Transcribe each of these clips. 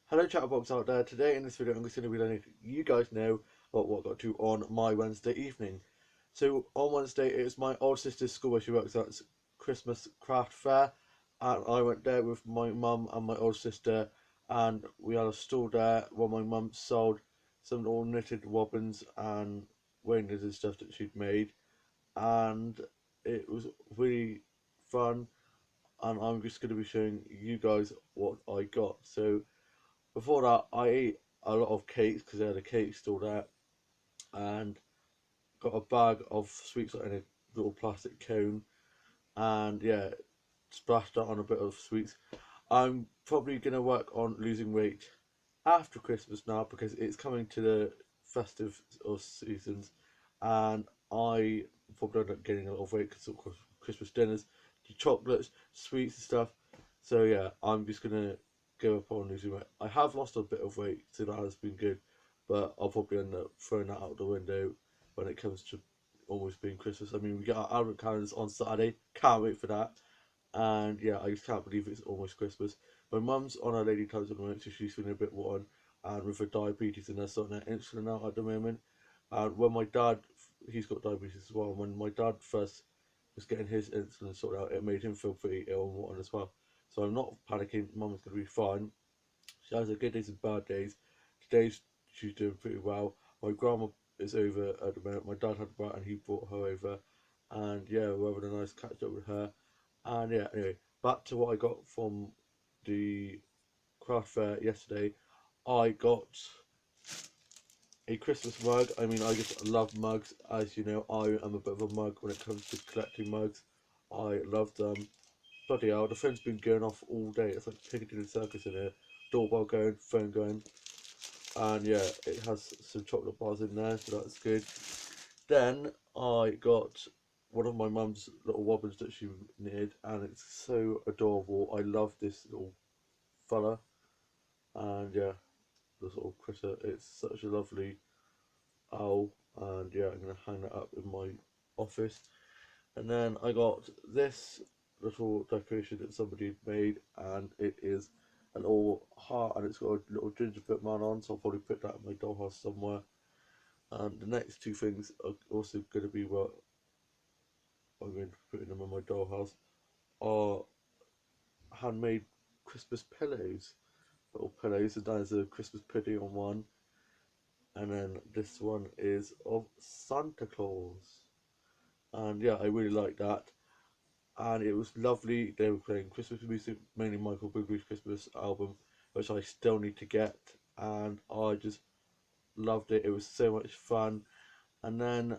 Hello chatterbox out there. Today in this video I'm going to be letting you guys know what I got to on my Wednesday evening. So on Wednesday it was my old sister's school where she works at Christmas craft fair, and I went there with my mum and my old sister, and we had a stall there where my mum sold some little knitted wobbins and reindeers and stuff that she'd made, and it was really fun, and I'm just going to be showing you guys what I got. So before that, I ate a lot of cakes because they had a cake store there, and got a bag of sweets in a little plastic cone, and yeah, splashed that on a bit of sweets. I'm probably gonna work on losing weight after Christmas now because it's coming to the festive or seasons, and I probably end up gaining a lot of weight because of course Christmas dinners, the chocolates, sweets and stuff. So yeah, I'm just gonna give up on losing weight. I have lost a bit of weight, so that has been good, but I'll probably end up throwing that out the window when it comes to almost being Christmas. I mean, we get our Advent calendars on Saturday. Can't wait for that. And yeah, I just can't believe it's almost Christmas. My mum's on her lady times at the moment, so she's feeling a bit worn, and with her diabetes and her sorting her insulin out at the moment. And when my dad, he's got diabetes as well. When my dad first was getting his insulin sorted out, it made him feel pretty ill and worn as well. So I'm not panicking. Mum's gonna be fine. She has her good days and bad days. Today's she's doing pretty well. My grandma is over at the moment. My dad had a brat and he brought her over, and yeah, we're having a nice catch up with her. And yeah, anyway, back to what I got from the craft fair yesterday. I got a Christmas mug. I mean, I just love mugs. As you know, I am a bit of a mug when it comes to collecting mugs. I love them. Bloody hell, the phone's been going off all day. It's like Piccadilly Circus in here. Doorbell going, phone going. And yeah, it has some chocolate bars in there, so that's good. Then I got one of my mum's little wobbins that she knitted, and it's so adorable. I love this little fella, and yeah, this little critter. It's such a lovely owl, and yeah, I'm gonna hang that up in my office. And then I got this little decoration that somebody made, and it is an all heart, and it's got a little gingerbread man on, so I'll probably put that in my dollhouse somewhere. And the next two things are also going to be what I'm going to put in them in my dollhouse are handmade Christmas pillows, little pillows. And there's a Christmas pudding on one, and then this one is of Santa Claus. And yeah, I really like that. And it was lovely. They were playing Christmas music, mainly Michael Bugle's Christmas album, which I still need to get, and I just loved it. It was so much fun. And then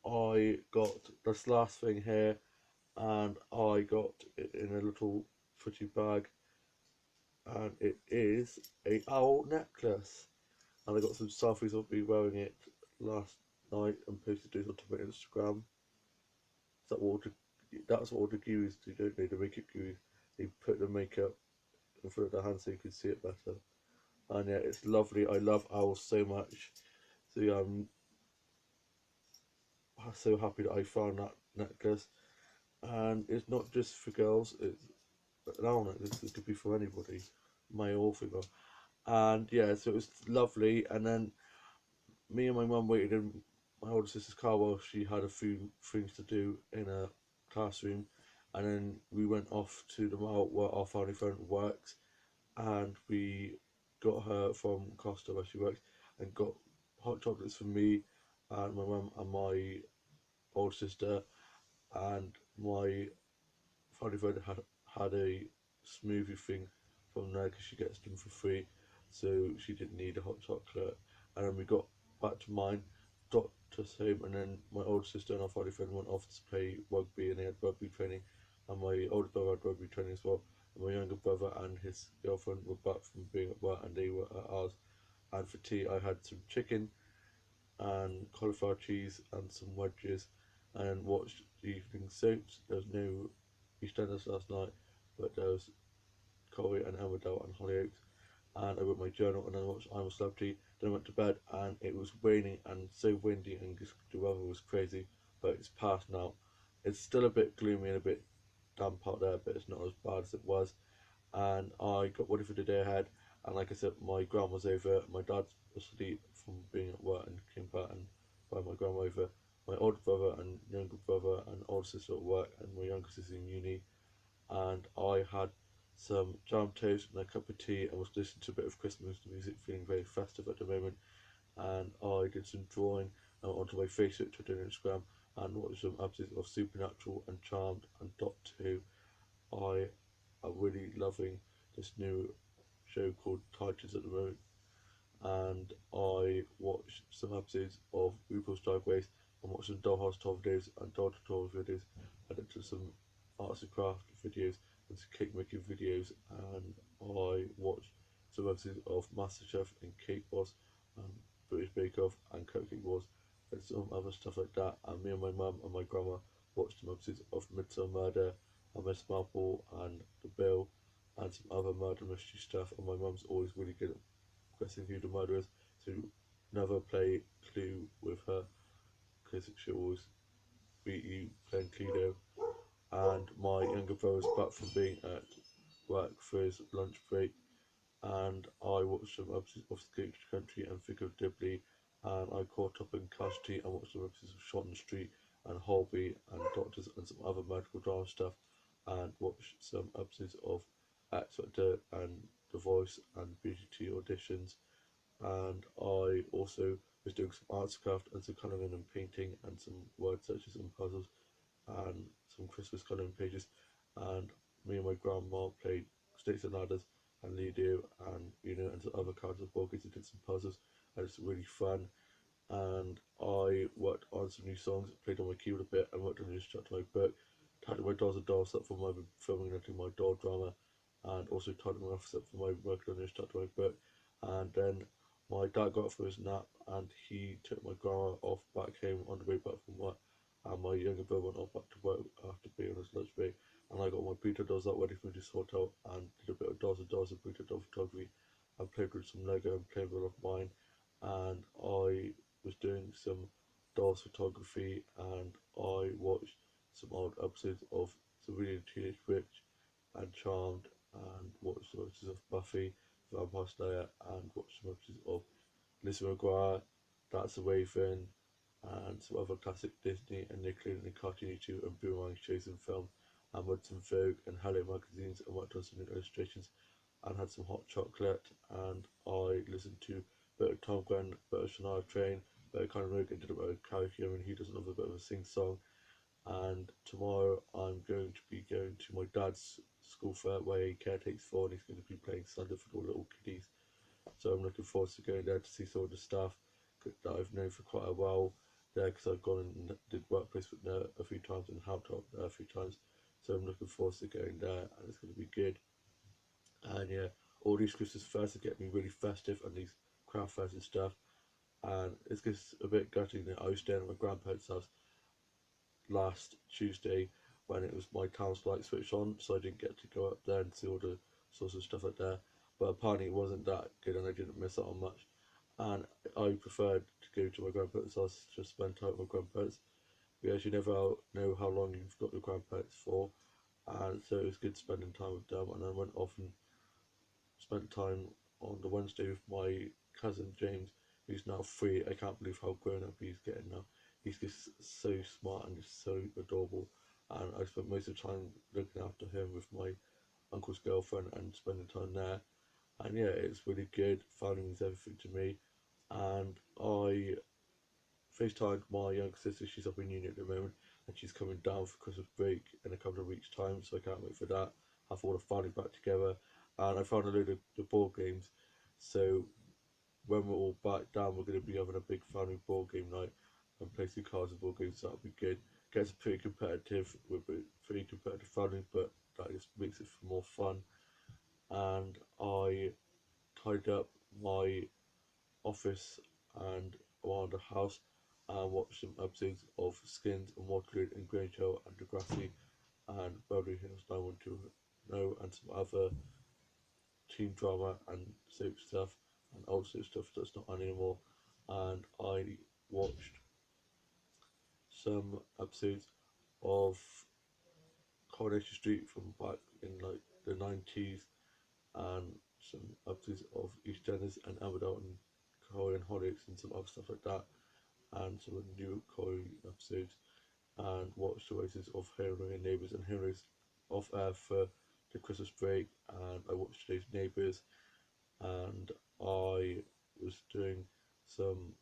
I got this last thing here, and I got it in a little pretty bag, and it is a owl necklace. And I got some selfies of me wearing it last night and posted those onto my Instagram. That what the, that's what all the gurus do, don't they? The makeup gurus, they put the makeup in front of their hands so you can see it better. And yeah, it's lovely. I love owls so much. So yeah, I'm so happy that I found that necklace. And it's not just for girls. It's an owl necklace. It could be for anybody, male or female. And yeah, so it was lovely. And then me and my mum waited in my older sister's car while she had a few things to do in a classroom, and then we went off to the mall where our family friend works, and we got her from Costa where she works, and got hot chocolates for me and my mum and my older sister, and my family friend had a smoothie thing from there because she gets them for free, so she didn't need a hot chocolate. And then we got back to mine, got us home, and then my older sister and our family friend went off to play rugby, and they had rugby training, and my older brother had rugby training as well. And my younger brother and his girlfriend were back from being at work, and they were at ours. And for tea, I had some chicken and cauliflower cheese and some wedges, and watched the evening soaps. There was no EastEnders last night, but there was Corey and Emmerdale and Hollyoaks, and I wrote my journal, and then I watched I'm a Celebrity. Then I went to bed, and it was raining and so windy, and just, the weather was crazy. But it's past now. It's still a bit gloomy and a bit damp out there, but it's not as bad as it was. and I got ready for the day ahead. And like I said, my gran was over. My dad was asleep from being at work and came back and by my grandma over. My older brother and younger brother and older sister at work, and my younger sister in uni. And I had some jam toast and a cup of tea and was listening to a bit of Christmas music, feeling very festive at the moment. And I did some drawing onto my Facebook, Twitter, and Instagram, and watched some episodes of Supernatural and Charmed and Doctor Who. I am really loving this new show called Titans at the moment, and I watched some episodes of RuPaul's Drag Race and watched some Dollhouse tour videos and Doll tutorial videos. I did some arts and craft videos and some cake making videos, and I watched some episodes of MasterChef and Cake Boss and British Bake Off and Cooking Wars and some other stuff like that. And me and my mum and my grandma watched some episodes of Midsummer Murder and Miss Marple and The Bill and some other murder mystery stuff. And my mum's always really good at guessing who the murderer is, so never play Clue with her because she'll always beat you playing Cluedo. And my younger brother's back from being at work for his lunch break, and I watched some episodes of Escape to Country and Vicar of Dibley, and I caught up in Casualty and watched some episodes of Shot in the Street and Holby and Doctors and some other medical drama stuff, and watched some episodes of X Factor and The Voice and BGT auditions, and I also was doing some arts craft and some colouring and painting and some word searches and puzzles and some Christmas colouring pages. And me and my grandma played Snakes and Ladders and Ludo and and some other cards of board games and did some puzzles, and it's really fun. And I worked on some new songs, played on my keyboard a bit, and worked on a new structure to my book. Tidied my dolls and dolls up for my filming and doing my doll drama, and also tidied my office up for my working on a new structure to my book. And then my dad got up for his nap, and he took my grandma off back home on the way back from work. And my younger brother went off back to work after being on his lunch break. And I got my Bluetooth dolls out ready for this hotel and did a bit of dolls and Bluetooth doll photography and played with some Lego and played with mine. And I was doing some dolls photography, and I watched some old episodes of Sabrina the Teenage Witch and Charmed, and watched some episodes of Buffy, Vampire Slayer, and watched some episodes of Lizzie McGuire, That's a Raven, and some other classic Disney and Nickelodeon and Cartoon YouTube and Boomerang shows and film, and read some Vogue and Hello magazines, and worked on some illustrations, and had some hot chocolate, and I listened to a bit of Tom Glenn, a bit of Shania Twain, a bit of Conor Rogan, did a bit of karaoke, and he does another bit of a sing song. And tomorrow I'm going to be going to my dad's school fair where he caretakes for, and he's going to be playing Sunday for the little kiddies. So I'm looking forward to going there to see some of the staff that I've known for quite a while there, because I've gone and did workplace with there a few times and helped out there a few times. So I'm looking forward to going there, and it's going to be good. And yeah, all these Christmas fairs are getting me really festive, and these craft fairs and stuff. And it's just a bit gutting that I was staying at my grandparents' house last Tuesday when it was my town's light switch on, so I didn't get to go up there and see all the sorts of stuff up there. But apparently it wasn't that good, and I didn't miss out on much. And I preferred to go to my grandparents' house to spend time with my grandparents, because you never know how long you've got your grandparents for, and so it was good spending time with them. And I went off and spent time on the Wednesday with my cousin James, who's now 3. I can't believe how grown up he's getting now. He's just so smart and just so adorable. And I spent most of the time looking after him with my uncle's girlfriend and spending time there. And yeah, it's really good. Family means everything to me. And I FaceTimed my younger sister. She's up in uni at the moment, and she's coming down for Christmas break in a couple of weeks' time. So I can't wait for that. Have all the family back together, and I found a load of the board games. So when we're all back down, we're going to be having a big family board game night and play some cards and board games. So that'll be good. Gets pretty competitive with a pretty competitive family, but that just makes it for more fun. And I tidied up my office and around the house and watched some episodes of Skins and Waterloo and Grange Hill and Degrassi and Beverly Hills 90210 and some other teen drama and soap stuff and old soap stuff that's not on anymore. And I watched some episodes of Coronation Street from back in like the 90s, and some episodes of EastEnders and Emmerdale and Corey and Horlicks and some other stuff like that, and some of the new Corey episodes, and watch the races of Hero and Neighbours and Heroes off air for the Christmas break. And I watched today's Neighbours, and I was doing some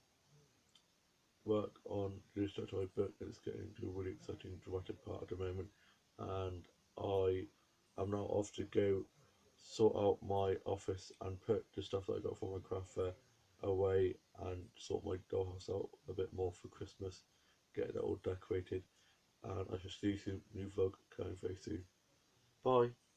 work on the research on my book, and it's getting to a really exciting dramatic part at the moment. And I am now off to go sort out my office and put the stuff that I got from my craft fair away and sort my dollhouse out a bit more for Christmas, get it all decorated. And I shall see you soon. New vlog coming very soon. Bye.